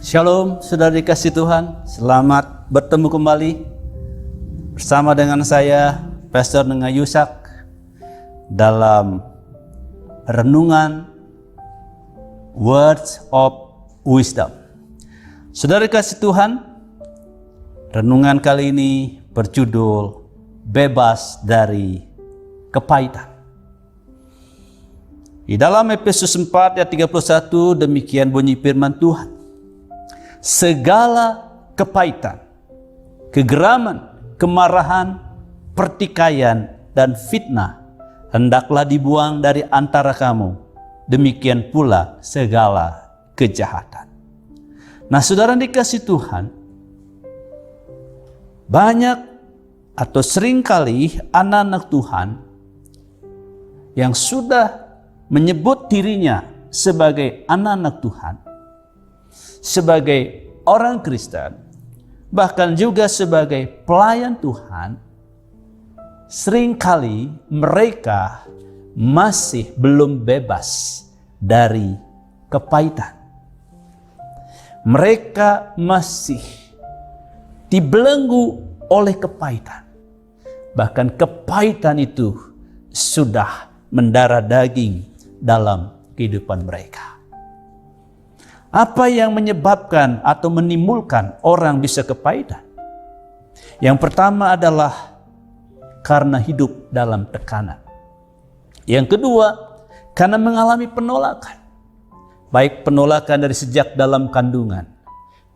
Shalom, saudara dikasih Tuhan. Selamat bertemu kembali bersama dengan saya, Pastor Nenga Yusak, dalam renungan Words of Wisdom. Saudara dikasih Tuhan, renungan kali ini berjudul Bebas dari Kepahitan. Di dalam Efesus 4 ayat 31 demikian bunyi firman Tuhan. Segala kepahitan, kegeraman, kemarahan, pertikaian, dan fitnah hendaklah dibuang dari antara kamu. Demikian pula segala kejahatan. Nah, saudara dikasih Tuhan, banyak atau seringkali anak-anak Tuhan yang sudah menyebut dirinya sebagai anak-anak Tuhan, sebagai orang Kristen, bahkan juga sebagai pelayan Tuhan, seringkali mereka masih belum bebas dari kepahitan. Mereka masih dibelenggu oleh kepahitan. Bahkan kepahitan itu sudah mendarah daging dalam kehidupan mereka. Apa yang menyebabkan atau menimbulkan orang bisa kepahitan? Yang pertama adalah karena hidup dalam tekanan. Yang kedua, karena mengalami penolakan. Baik penolakan dari sejak dalam kandungan,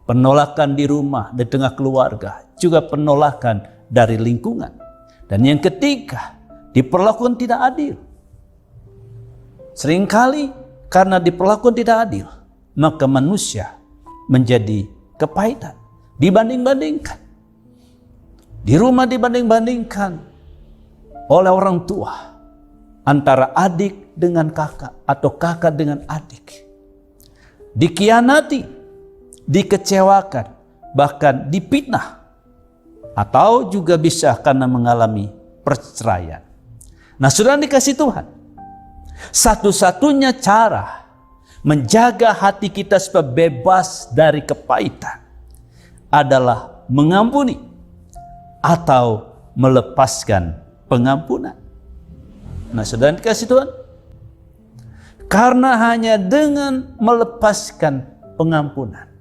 penolakan di rumah, di tengah keluarga, juga penolakan dari lingkungan. Dan yang ketiga, diperlakukan tidak adil. Seringkali karena diperlakukan tidak adil, maka manusia menjadi kepahitan. Dibanding-bandingkan. Di rumah dibanding-bandingkan oleh orang tua. Antara adik dengan kakak atau kakak dengan adik. Dikhianati, dikecewakan, bahkan dipitnah. Atau juga bisa karena mengalami perceraian. Nah, saudara dikasih Tuhan, satu-satunya cara menjaga hati kita supaya bebas dari kepahitan adalah mengampuni atau melepaskan pengampunan. Nah, saudara dikasih Tuhan, karena hanya dengan melepaskan pengampunan,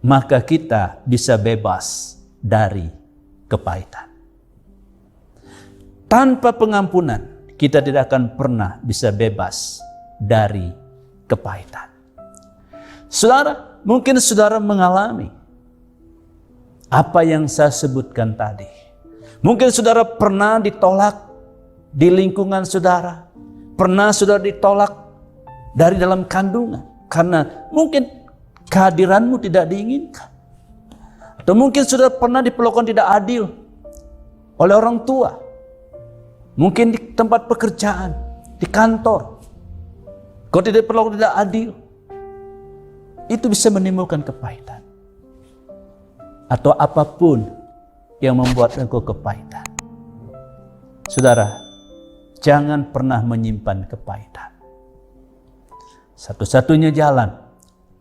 maka kita bisa bebas dari kepahitan. Tanpa pengampunan, kita tidak akan pernah bisa bebas dari kepahitan. Saudara, mungkin saudara mengalami apa yang saya sebutkan tadi. Mungkin saudara pernah ditolak di lingkungan saudara. Pernah saudara ditolak dari dalam kandungan. Karena mungkin kehadiranmu tidak diinginkan. Atau mungkin saudara pernah diperlakukan tidak adil oleh orang tua. Mungkin di tempat pekerjaan, di kantor. Kau tidak perlu tidak adil. Itu bisa menimbulkan kepahitan. Atau apapun yang membuat engkau kepahitan. Saudara, jangan pernah menyimpan kepahitan. Satu-satunya jalan,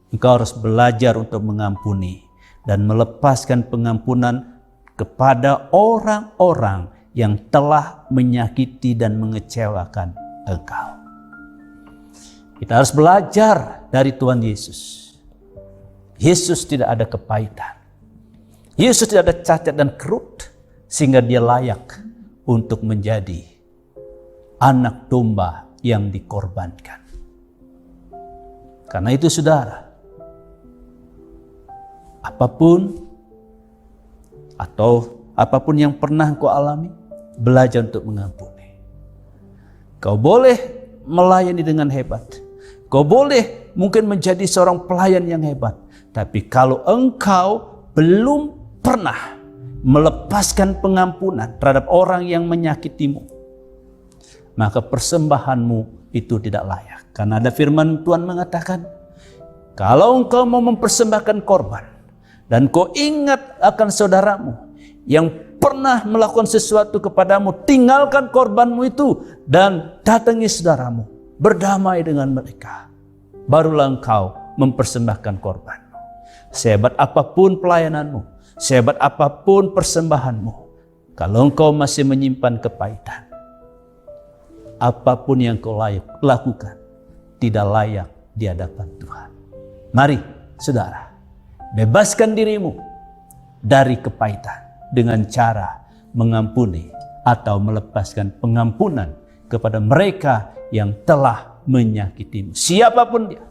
engkau harus belajar untuk mengampuni dan melepaskan pengampunan kepada orang-orang yang telah menyakiti dan mengecewakan engkau. Kita harus belajar dari Tuhan Yesus. Yesus tidak ada kepahitan. Yesus tidak ada cacat dan kerut, sehingga dia layak untuk menjadi anak domba yang dikorbankan. Karena itu saudara, apapun yang pernah kau alami, belajar untuk mengampuni. Kau boleh melayani dengan hebat. Kau boleh mungkin menjadi seorang pelayan yang hebat. Tapi kalau engkau belum pernah melepaskan pengampunan terhadap orang yang menyakitimu, maka persembahanmu itu tidak layak. Karena ada firman Tuhan mengatakan, kalau engkau mau mempersembahkan korban, dan kau ingat akan saudaramu yang pernah melakukan sesuatu kepadamu, tinggalkan korbanmu itu dan datangi saudaramu, berdamai dengan mereka. Barulah engkau mempersembahkan korbanmu. Sehebat apapun pelayananmu, sehebat apapun persembahanmu, kalau engkau masih menyimpan kepahitan, apapun yang kau lakukan tidak layak di hadapan Tuhan. Mari saudara, bebaskan dirimu dari kepahitan dengan cara mengampuni atau melepaskan pengampunan kepada mereka yang telah menyakitimu. Siapapun dia,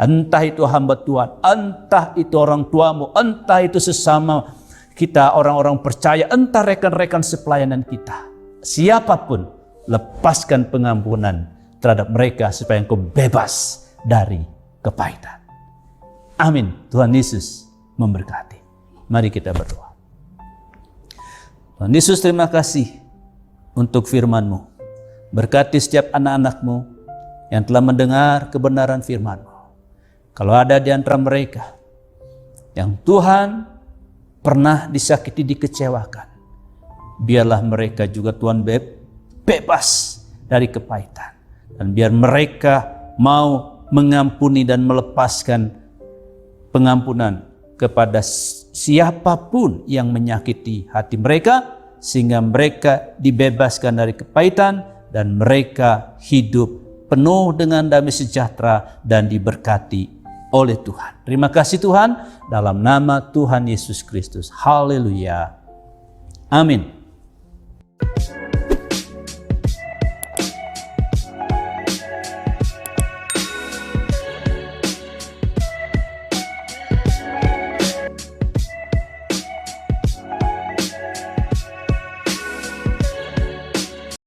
entah itu hamba Tuhan, entah itu orang tuamu, entah itu sesama kita orang-orang percaya, entah rekan-rekan sepelayanan kita. Siapapun, lepaskan pengampunan terhadap mereka supaya engkau bebas dari kepahitan. Amin. Tuhan Yesus memberkati. Mari kita berdoa. Tuhan Yesus, terima kasih untuk firman-Mu. Berkati setiap anak-anak-Mu yang telah mendengar kebenaran firman-Mu. Kalau ada di antara mereka yang Tuhan pernah disakiti, dikecewakan, biarlah mereka juga Tuhan bebas dari kepahitan. Dan biar mereka mau mengampuni dan melepaskan pengampunan kepada siapapun yang menyakiti hati mereka, sehingga mereka dibebaskan dari kepahitan dan mereka hidup penuh dengan damai sejahtera dan diberkati oleh Tuhan. Terima kasih Tuhan, dalam nama Tuhan Yesus Kristus. Haleluya. Amin.